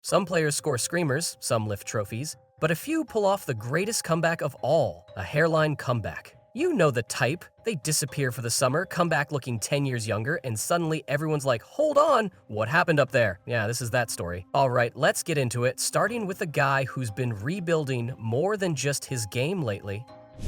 Some players score screamers, some lift trophies, but a few pull off the greatest comeback of all, a hairline comeback. You know the type. They disappear for the summer, come back looking 10 years younger, and suddenly everyone's like, hold on, what happened up there? Yeah, this is that story. Alright, let's get into it, starting with a guy who's been rebuilding more than just his game lately.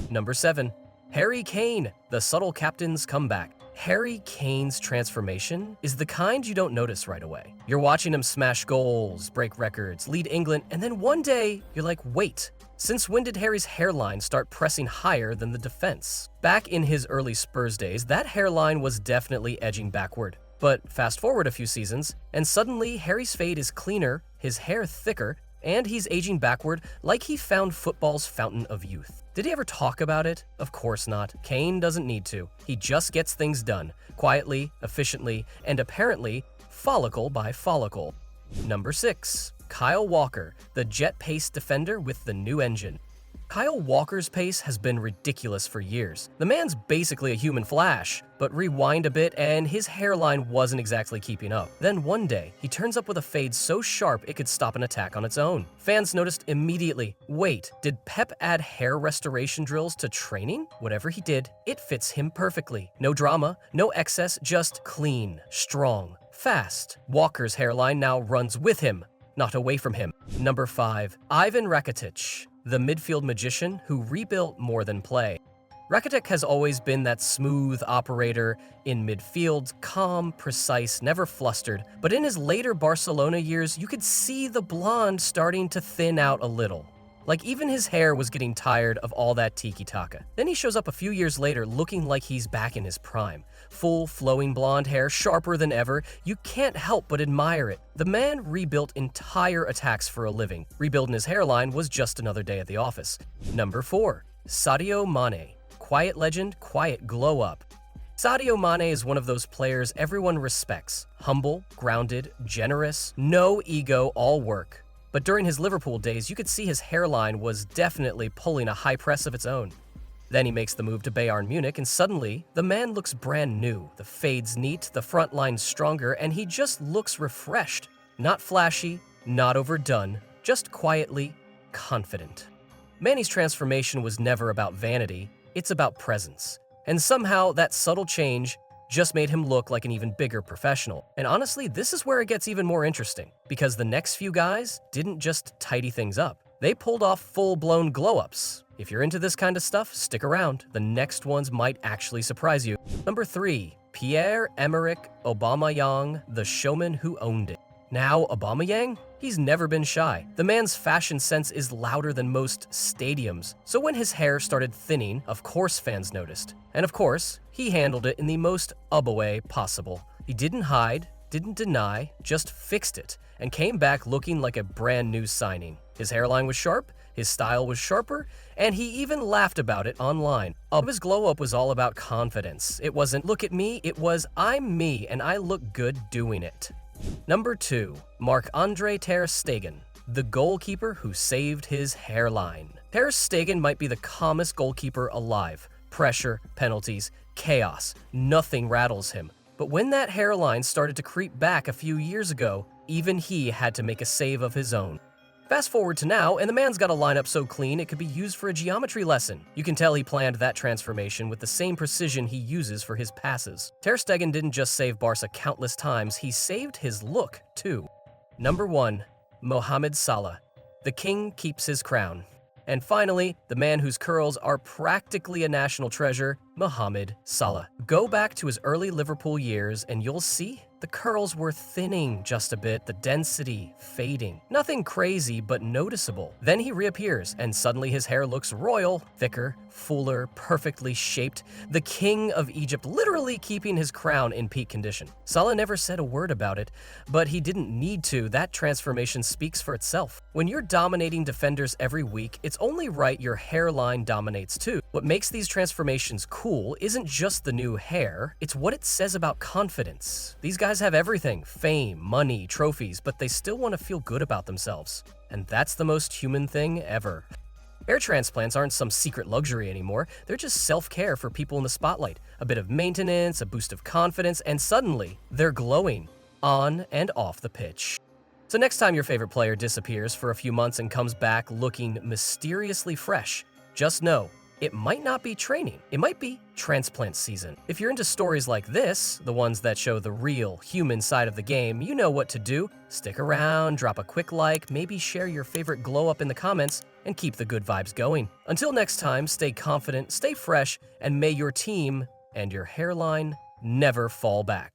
Number 7. Harry Kane, the subtle captain's comeback. Harry Kane's transformation is the kind you don't notice right away. You're watching him smash goals, break records, lead England, and then one day, you're like, wait, since when did Harry's hairline start pressing higher than the defense? Back in his early Spurs days, that hairline was definitely edging backward. But fast forward a few seasons, and suddenly Harry's fade is cleaner, his hair thicker, and he's aging backward like he found football's fountain of youth. Did he ever talk about it? Of course not. Kane doesn't need to. He just gets things done, quietly, efficiently, and apparently follicle by follicle. Number 6. Kyle Walker, the jet-paced defender with the new engine. Kyle Walker's pace has been ridiculous for years. The man's basically a human Flash, but rewind a bit and his hairline wasn't exactly keeping up. Then one day, he turns up with a fade so sharp it could stop an attack on its own. Fans noticed immediately, wait, did Pep add hair restoration drills to training? Whatever he did, it fits him perfectly. No drama, no excess, just clean, strong, fast. Walker's hairline now runs with him, not away from him. Number 5. Ivan Rakitic, the midfield magician who rebuilt more than play. Rakitic has always been that smooth operator in midfield, calm, precise, never flustered, but in his later Barcelona years, you could see the blonde starting to thin out a little. Like even his hair was getting tired of all that tiki-taka. Then he shows up a few years later looking like he's back in his prime. Full, flowing blonde hair, sharper than ever. You can't help but admire it. The man rebuilt entire attacks for a living. Rebuilding his hairline was just another day at the office. Number 4. Sadio Mane. Quiet legend, quiet glow up. Sadio Mane is one of those players everyone respects. Humble, grounded, generous, no ego, all work. But during his Liverpool days, you could see his hairline was definitely pulling a high press of its own. Then he makes the move to Bayern Munich, and suddenly, the man looks brand new. The fade's neat, the front line's stronger, and he just looks refreshed. Not flashy, not overdone, just quietly confident. Mane's transformation was never about vanity, it's about presence. And somehow, that subtle change just made him look like an even bigger professional. And honestly, this is where it gets even more interesting, because the next few guys didn't just tidy things up. They pulled off full-blown glow-ups. If you're into this kind of stuff, stick around. The next ones might actually surprise you. Number 3. Pierre-Emerick Aubameyang, the showman who owned it. Now, Aubameyang? He's never been shy. The man's fashion sense is louder than most stadiums. So when his hair started thinning, of course fans noticed. And of course, he handled it in the most Ubba way possible. He didn't hide, didn't deny, just fixed it, and came back looking like a brand new signing. His hairline was sharp, his style was sharper, and he even laughed about it online. His glow-up was all about confidence. It wasn't, look at me, it was, I'm me, and I look good doing it. Number 2. Marc-Andre ter Stegen, the goalkeeper who saved his hairline. Ter Stegen might be the calmest goalkeeper alive. Pressure, penalties, chaos, nothing rattles him. But when that hairline started to creep back a few years ago, even he had to make a save of his own. Fast forward to now, and the man's got a lineup so clean it could be used for a geometry lesson. You can tell he planned that transformation with the same precision he uses for his passes. Ter Stegen didn't just save Barca countless times, he saved his look, too. Number 1. Mohamed Salah. The king keeps his crown. And finally, the man whose curls are practically a national treasure, Mohamed Salah. Go back to his early Liverpool years and you'll see the curls were thinning just a bit, the density fading. Nothing crazy, but noticeable. Then he reappears, and suddenly his hair looks royal, thicker, fuller, perfectly shaped. The king of Egypt literally keeping his crown in peak condition. Salah never said a word about it, but he didn't need to. That transformation speaks for itself. When you're dominating defenders every week, it's only right your hairline dominates too. What makes these transformations cool isn't just the new hair, it's what it says about confidence. These guys have everything, fame, money, trophies, but they still want to feel good about themselves. And that's the most human thing ever. Hair transplants aren't some secret luxury anymore, they're just self-care for people in the spotlight. A bit of maintenance, a boost of confidence, and suddenly, they're glowing, on and off the pitch. So next time your favorite player disappears for a few months and comes back looking mysteriously fresh, just know it might not be training, it might be transplant season. If you're into stories like this, the ones that show the real human side of the game, you know what to do. Stick around, drop a quick like, maybe share your favorite glow up in the comments, and keep the good vibes going. Until next time, stay confident, stay fresh, and may your team and your hairline never fall back.